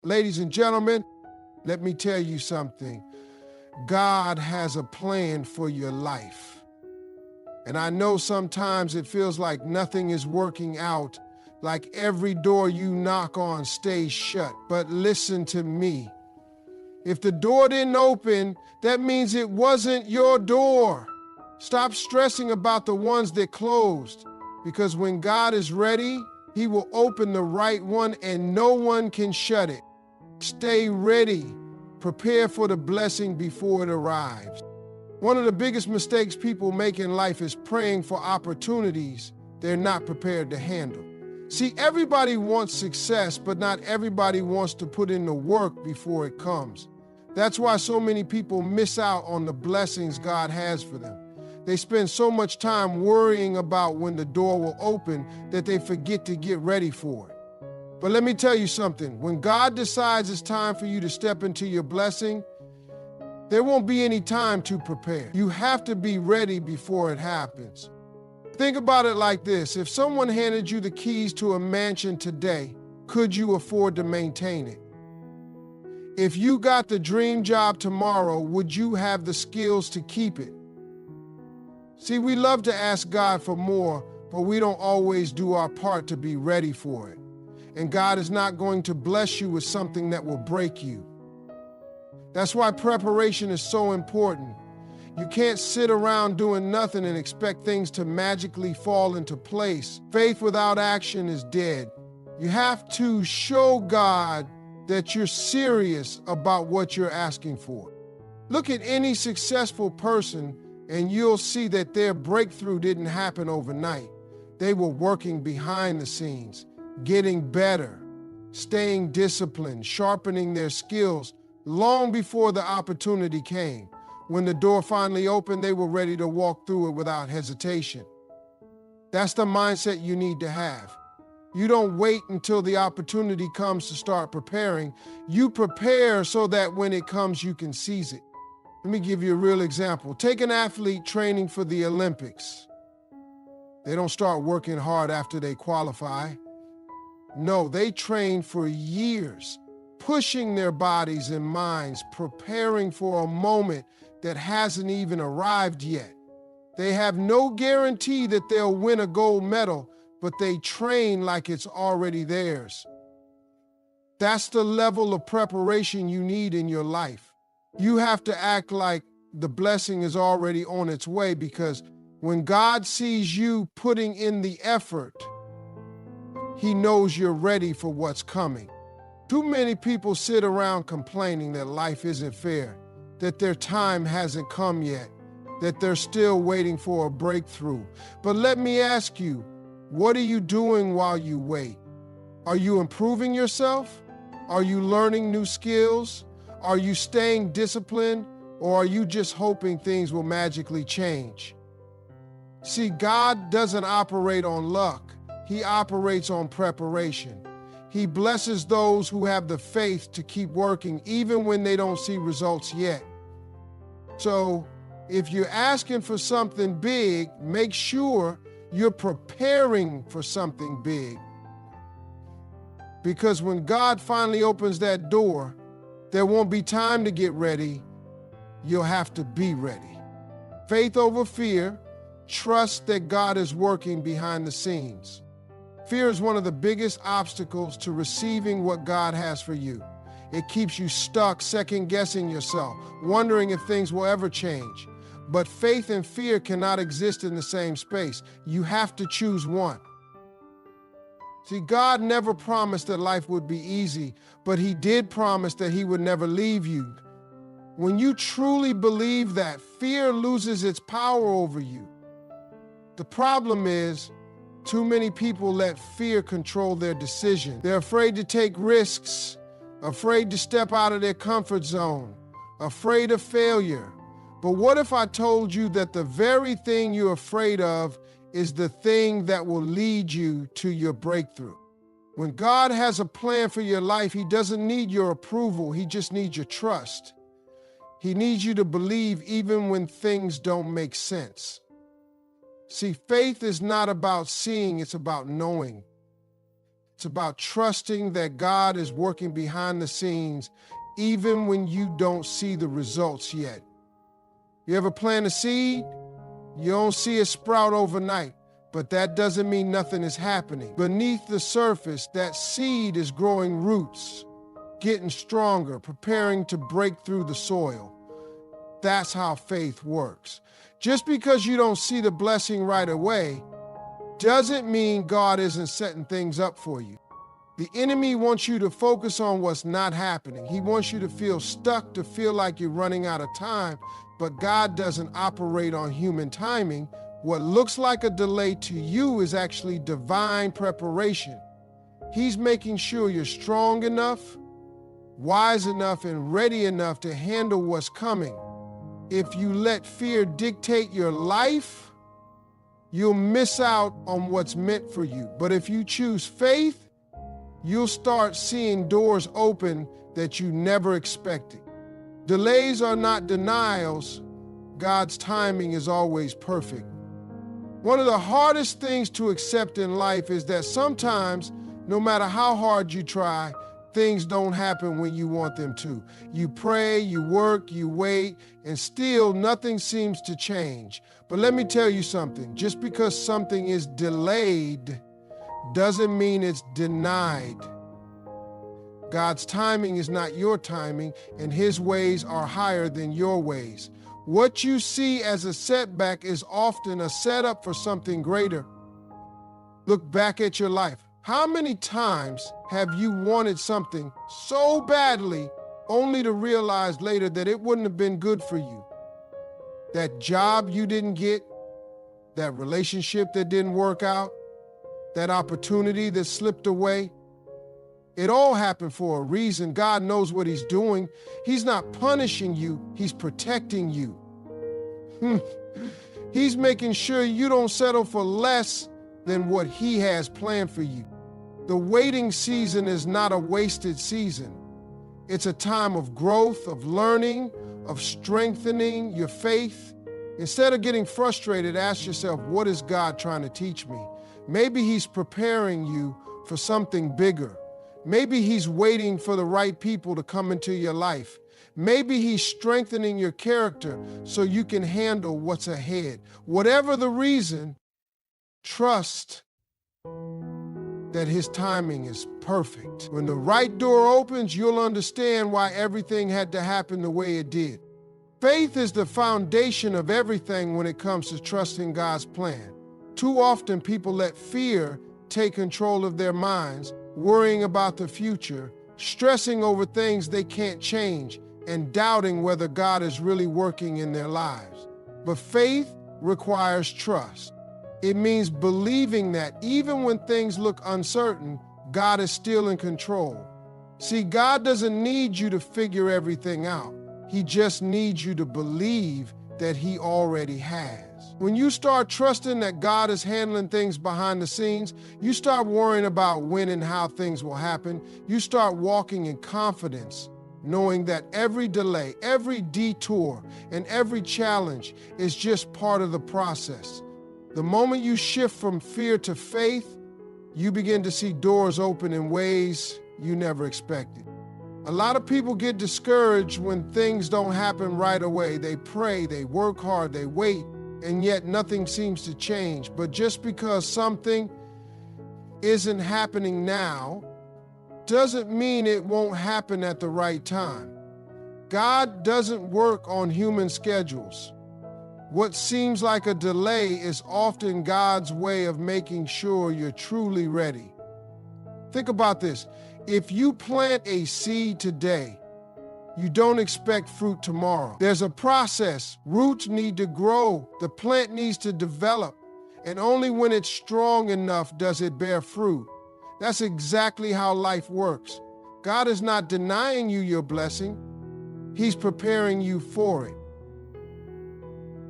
Ladies and gentlemen, let me tell you something. God has a plan for your life. And I know sometimes it feels like nothing is working out, like every door you knock on stays shut. But listen to me. If the door didn't open, that means it wasn't your door. Stop stressing about the ones that closed, because when God is ready, He will open the right one and no one can shut it. Stay ready. Prepare for the blessing before it arrives. One of the biggest mistakes people make in life is praying for opportunities they're not prepared to handle. See, everybody wants success, but not everybody wants to put in the work before it comes. That's why so many people miss out on the blessings God has for them. They spend so much time worrying about when the door will open that they forget to get ready for it. But let me tell you something. When God decides it's time for you to step into your blessing, there won't be any time to prepare. You have to be ready before it happens. Think about it like this. If someone handed you the keys to a mansion today, could you afford to maintain it? If you got the dream job tomorrow, would you have the skills to keep it? See, we love to ask God for more, but we don't always do our part to be ready for it. And God is not going to bless you with something that will break you. That's why preparation is so important. You can't sit around doing nothing and expect things to magically fall into place. Faith without action is dead. You have to show God that you're serious about what you're asking for. Look at any successful person and you'll see that their breakthrough didn't happen overnight. They were working behind the scenes, getting better, staying disciplined, sharpening their skills long before the opportunity came. When the door finally opened, they were ready to walk through it without hesitation. That's the mindset you need to have. You don't wait until the opportunity comes to start preparing. You prepare so that when it comes, you can seize it. Let me give you a real example. Take an athlete training for the Olympics. They don't start working hard after they qualify. No, they train for years, pushing their bodies and minds, preparing for a moment that hasn't even arrived yet. They have no guarantee that they'll win a gold medal, but they train like it's already theirs. That's the level of preparation you need in your life. You have to act like the blessing is already on its way, because when God sees you putting in the effort, He knows you're ready for what's coming. Too many people sit around complaining that life isn't fair, that their time hasn't come yet, that they're still waiting for a breakthrough. But let me ask you, what are you doing while you wait? Are you improving yourself? Are you learning new skills? Are you staying disciplined? Or are you just hoping things will magically change? See, God doesn't operate on luck. He operates on preparation. He blesses those who have the faith to keep working even when they don't see results yet. So, if you're asking for something big, make sure you're preparing for something big. Because when God finally opens that door, there won't be time to get ready. You'll have to be ready. Faith over fear. Trust that God is working behind the scenes. Fear is one of the biggest obstacles to receiving what God has for you. It keeps you stuck, second-guessing yourself, wondering if things will ever change. But faith and fear cannot exist in the same space. You have to choose one. See, God never promised that life would be easy, but He did promise that He would never leave you. When you truly believe that, fear loses its power over you. The problem is, too many people let fear control their decision. They're afraid to take risks, afraid to step out of their comfort zone, afraid of failure. But what if I told you that the very thing you're afraid of is the thing that will lead you to your breakthrough? When God has a plan for your life, He doesn't need your approval. He just needs your trust. He needs you to believe even when things don't make sense. See, faith is not about seeing, it's about knowing. It's about trusting that God is working behind the scenes, even when you don't see the results yet. You ever plant a seed? You don't see it sprout overnight, but that doesn't mean nothing is happening. Beneath the surface, that seed is growing roots, getting stronger, preparing to break through the soil. That's how faith works. Just because you don't see the blessing right away doesn't mean God isn't setting things up for you. The enemy wants you to focus on what's not happening. He wants you to feel stuck, to feel like you're running out of time, but God doesn't operate on human timing. What looks like a delay to you is actually divine preparation. He's making sure you're strong enough, wise enough, and ready enough to handle what's coming. If you let fear dictate your life, you'll miss out on what's meant for you. But if you choose faith, you'll start seeing doors open that you never expected. Delays are not denials. God's timing is always perfect. One of the hardest things to accept in life is that sometimes, no matter how hard you try, things don't happen when you want them to. You pray, you work, you wait, and still nothing seems to change. But let me tell you something. Just because something is delayed doesn't mean it's denied. God's timing is not your timing, and His ways are higher than your ways. What you see as a setback is often a setup for something greater. Look back at your life. How many times have you wanted something so badly only to realize later that it wouldn't have been good for you? That job you didn't get, that relationship that didn't work out, that opportunity that slipped away. It all happened for a reason. God knows what He's doing. He's not punishing you, He's protecting you. He's making sure you don't settle for less than what He has planned for you. The waiting season is not a wasted season. It's a time of growth, of learning, of strengthening your faith. Instead of getting frustrated, ask yourself, what is God trying to teach me? Maybe He's preparing you for something bigger. Maybe He's waiting for the right people to come into your life. Maybe He's strengthening your character so you can handle what's ahead. Whatever the reason, trust that His timing is perfect. When the right door opens, you'll understand why everything had to happen the way it did. Faith is the foundation of everything when it comes to trusting God's plan. Too often people let fear take control of their minds, worrying about the future, stressing over things they can't change, and doubting whether God is really working in their lives. But faith requires trust. It means believing that even when things look uncertain, God is still in control. See, God doesn't need you to figure everything out. He just needs you to believe that He already has. When you start trusting that God is handling things behind the scenes, you start worrying about when and how things will happen. You start walking in confidence, knowing that every delay, every detour, and every challenge is just part of the process. The moment you shift from fear to faith, you begin to see doors open in ways you never expected. A lot of people get discouraged when things don't happen right away. They pray, they work hard, they wait, and yet nothing seems to change. But just because something isn't happening now doesn't mean it won't happen at the right time. God doesn't work on human schedules. What seems like a delay is often God's way of making sure you're truly ready. Think about this. If you plant a seed today, you don't expect fruit tomorrow. There's a process. Roots need to grow. The plant needs to develop. And only when it's strong enough does it bear fruit. That's exactly how life works. God is not denying you your blessing. He's preparing you for it.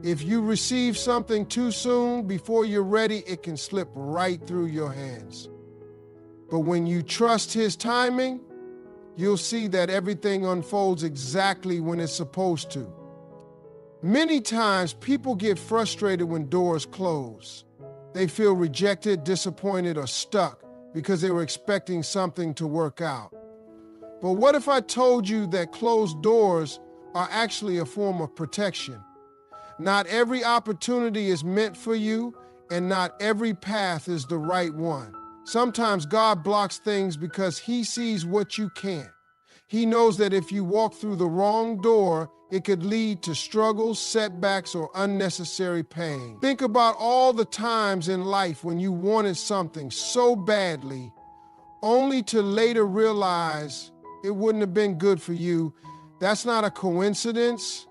If you receive something too soon, before you're ready, it can slip right through your hands. But when you trust His timing, you'll see that everything unfolds exactly when it's supposed to. Many times, people get frustrated when doors close. They feel rejected, disappointed, or stuck, because they were expecting something to work out. But what if I told you that closed doors are actually a form of protection? Not every opportunity is meant for you, and not every path is the right one. Sometimes God blocks things because He sees what you can't. He knows that if you walk through the wrong door, it could lead to struggles, setbacks, or unnecessary pain. Think about all the times in life when you wanted something so badly, only to later realize it wouldn't have been good for you. That's not a coincidence.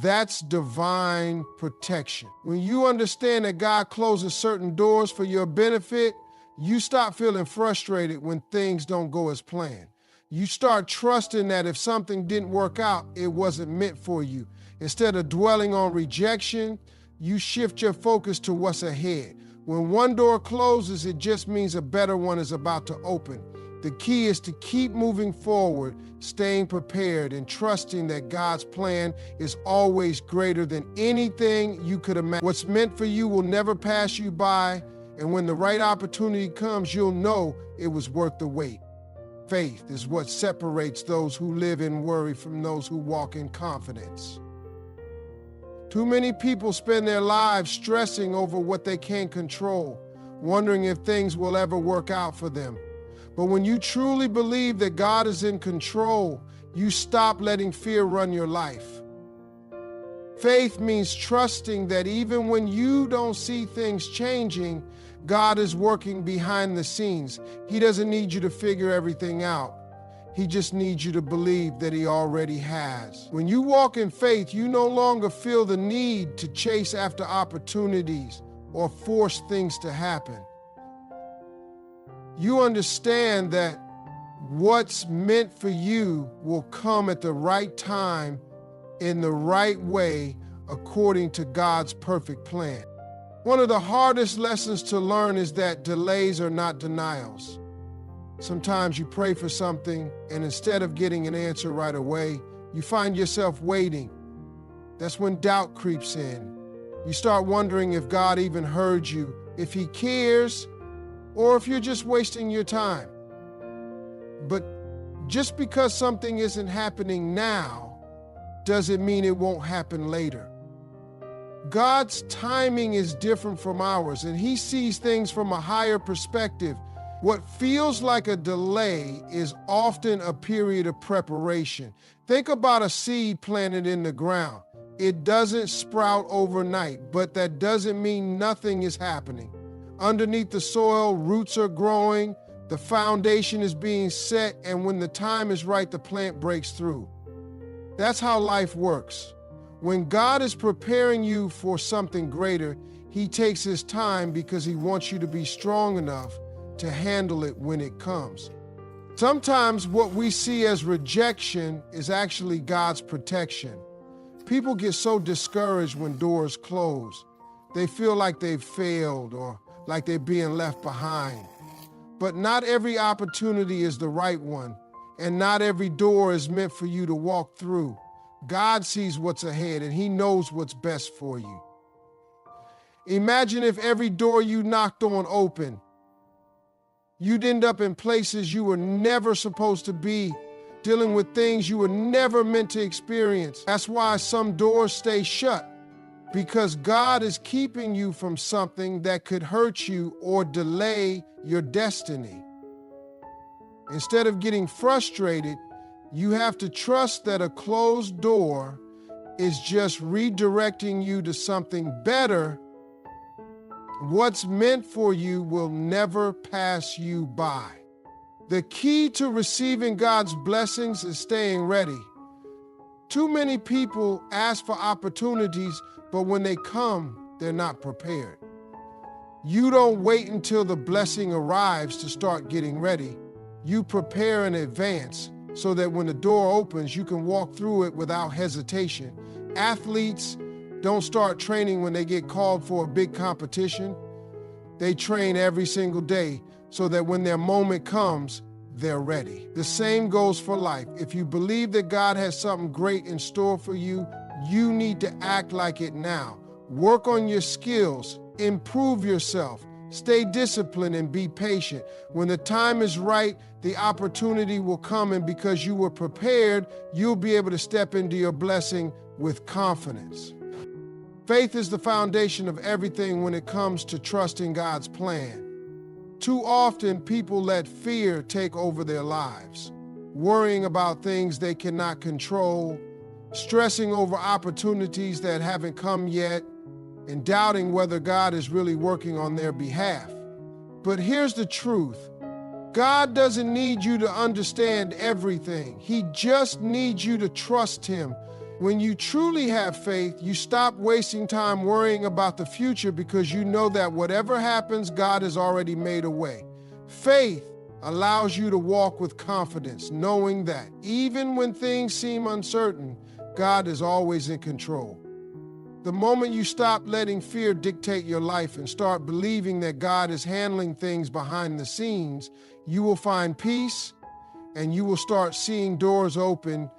That's divine protection. When you understand that God closes certain doors for your benefit, you stop feeling frustrated when things don't go as planned. You start trusting that if something didn't work out, it wasn't meant for you. Instead of dwelling on rejection, you shift your focus to what's ahead. When one door closes, it just means a better one is about to open. The key is to keep moving forward, staying prepared, and trusting that God's plan is always greater than anything you could imagine. What's meant for you will never pass you by, and when the right opportunity comes, you'll know it was worth the wait. Faith is what separates those who live in worry from those who walk in confidence. Too many people spend their lives stressing over what they can't control, wondering if things will ever work out for them. But when you truly believe that God is in control, you stop letting fear run your life. Faith means trusting that even when you don't see things changing, God is working behind the scenes. He doesn't need you to figure everything out. He just needs you to believe that He already has. When you walk in faith, you no longer feel the need to chase after opportunities or force things to happen. You understand that what's meant for you will come at the right time, in the right way, according to God's perfect plan. One of the hardest lessons to learn is that delays are not denials. Sometimes you pray for something, and instead of getting an answer right away, you find yourself waiting. That's when doubt creeps in. You start wondering if God even heard you, if He cares, or if you're just wasting your time. But just because something isn't happening now doesn't mean it won't happen later. God's timing is different from ours, and He sees things from a higher perspective. What feels like a delay is often a period of preparation. Think about a seed planted in the ground. It doesn't sprout overnight, but that doesn't mean nothing is happening. Underneath the soil, roots are growing, the foundation is being set, and when the time is right, the plant breaks through. That's how life works. When God is preparing you for something greater, He takes His time because He wants you to be strong enough to handle it when it comes. Sometimes what we see as rejection is actually God's protection. People get so discouraged when doors close. They feel like they've failed or like they're being left behind. But not every opportunity is the right one, and not every door is meant for you to walk through. God sees what's ahead, and He knows what's best for you. Imagine if every door you knocked on opened. You'd end up in places you were never supposed to be, dealing with things you were never meant to experience. That's why some doors stay shut, because God is keeping you from something that could hurt you or delay your destiny. Instead of getting frustrated, you have to trust that a closed door is just redirecting you to something better. What's meant for you will never pass you by. The key to receiving God's blessings is staying ready. Too many people ask for opportunities, but when they come, they're not prepared. You don't wait until the blessing arrives to start getting ready. You prepare in advance so that when the door opens, you can walk through it without hesitation. Athletes don't start training when they get called for a big competition. They train every single day so that when their moment comes, they're ready. The same goes for life. If you believe that God has something great in store for you, you need to act like it now. Work on your skills, improve yourself, Stay disciplined and be patient. When the time is right, the opportunity will come, and because you were prepared, you'll be able to step into your blessing with confidence. Faith is the foundation of everything when it comes to trusting God's plan. Too often, people let fear take over their lives, worrying about things they cannot control, stressing over opportunities that haven't come yet, and doubting whether God is really working on their behalf. But here's the truth. God doesn't need you to understand everything. He just needs you to trust Him. When you truly have faith, you stop wasting time worrying about the future because you know that whatever happens, God has already made a way. Faith allows you to walk with confidence, knowing that even when things seem uncertain, God is always in control. The moment you stop letting fear dictate your life and start believing that God is handling things behind the scenes, you will find peace and you will start seeing doors open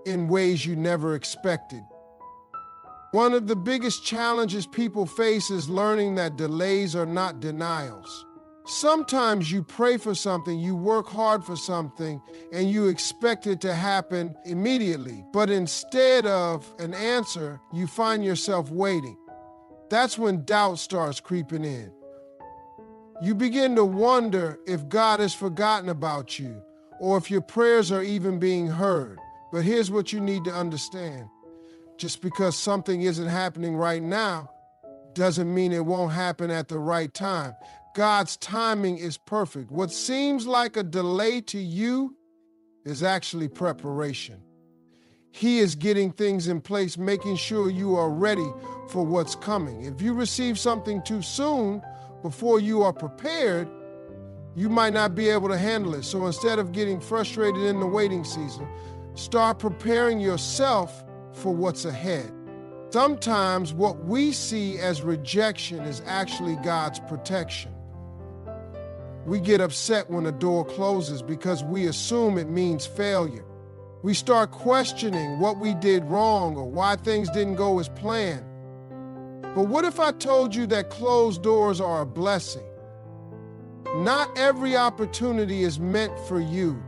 in ways you never expected. One of the biggest challenges people face is learning that delays are not denials. Sometimes you pray for something, you work hard for something, and you expect it to happen immediately. But instead of an answer, you find yourself waiting. That's when doubt starts creeping in. You begin to wonder if God has forgotten about you, or if your prayers are even being heard. But here's what you need to understand. Just because something isn't happening right now doesn't mean it won't happen at the right time. God's timing is perfect. What seems like a delay to you is actually preparation. He is getting things in place, making sure you are ready for what's coming. If you receive something too soon, before you are prepared, you might not be able to handle it. So instead of getting frustrated in the waiting season, start preparing yourself for what's ahead. Sometimes what we see as rejection is actually God's protection. We get upset when a door closes because we assume it means failure. We start questioning what we did wrong or why things didn't go as planned. But what if I told you that closed doors are a blessing? Not every opportunity is meant for you.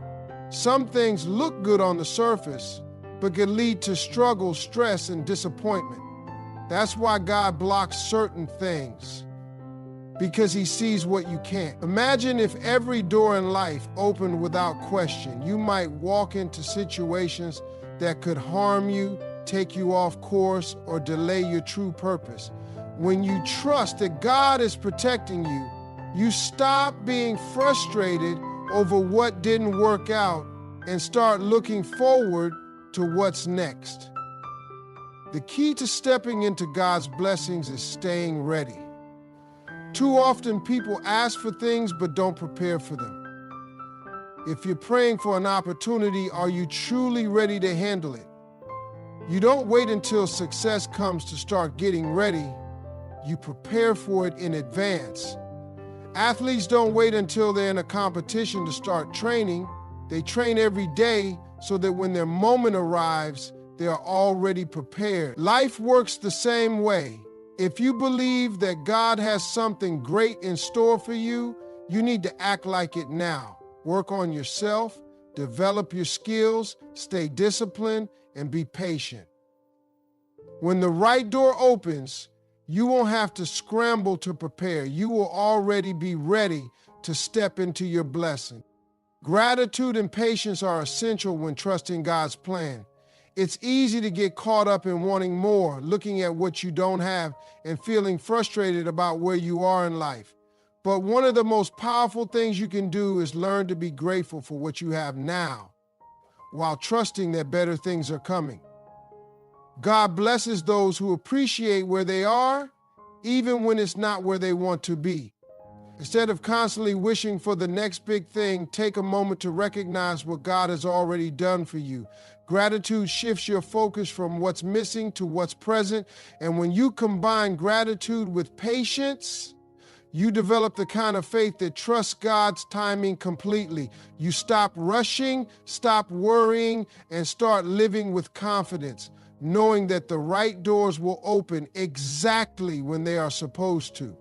Some things look good on the surface, but can lead to struggle, stress, and disappointment. That's why God blocks certain things, because He sees what you can't. Imagine if every door in life opened without question. You might walk into situations that could harm you, take you off course, or delay your true purpose. When you trust that God is protecting you, you stop being frustrated over what didn't work out and start looking forward to what's next. The key to stepping into God's blessings is staying ready. Too often people ask for things but don't prepare for them. If you're praying for an opportunity, are you truly ready to handle it? You don't wait until success comes to start getting ready. You prepare for it in advance. Athletes don't wait until they're in a competition to start training. They train every day so that when their moment arrives, they are already prepared. Life works the same way. If you believe that God has something great in store for you, you need to act like it now. Work on yourself, develop your skills, stay disciplined, and be patient. When the right door opens, you won't have to scramble to prepare. You will already be ready to step into your blessing. Gratitude and patience are essential when trusting God's plan. It's easy to get caught up in wanting more, looking at what you don't have, and feeling frustrated about where you are in life. But one of the most powerful things you can do is learn to be grateful for what you have now, while trusting that better things are coming. God blesses those who appreciate where they are, even when it's not where they want to be. Instead of constantly wishing for the next big thing, take a moment to recognize what God has already done for you. Gratitude shifts your focus from what's missing to what's present. And when you combine gratitude with patience, you develop the kind of faith that trusts God's timing completely. You stop rushing, stop worrying, and start living with confidence, knowing that the right doors will open exactly when they are supposed to.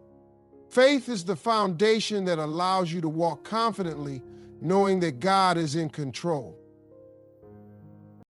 Faith is the foundation that allows you to walk confidently, knowing that God is in control.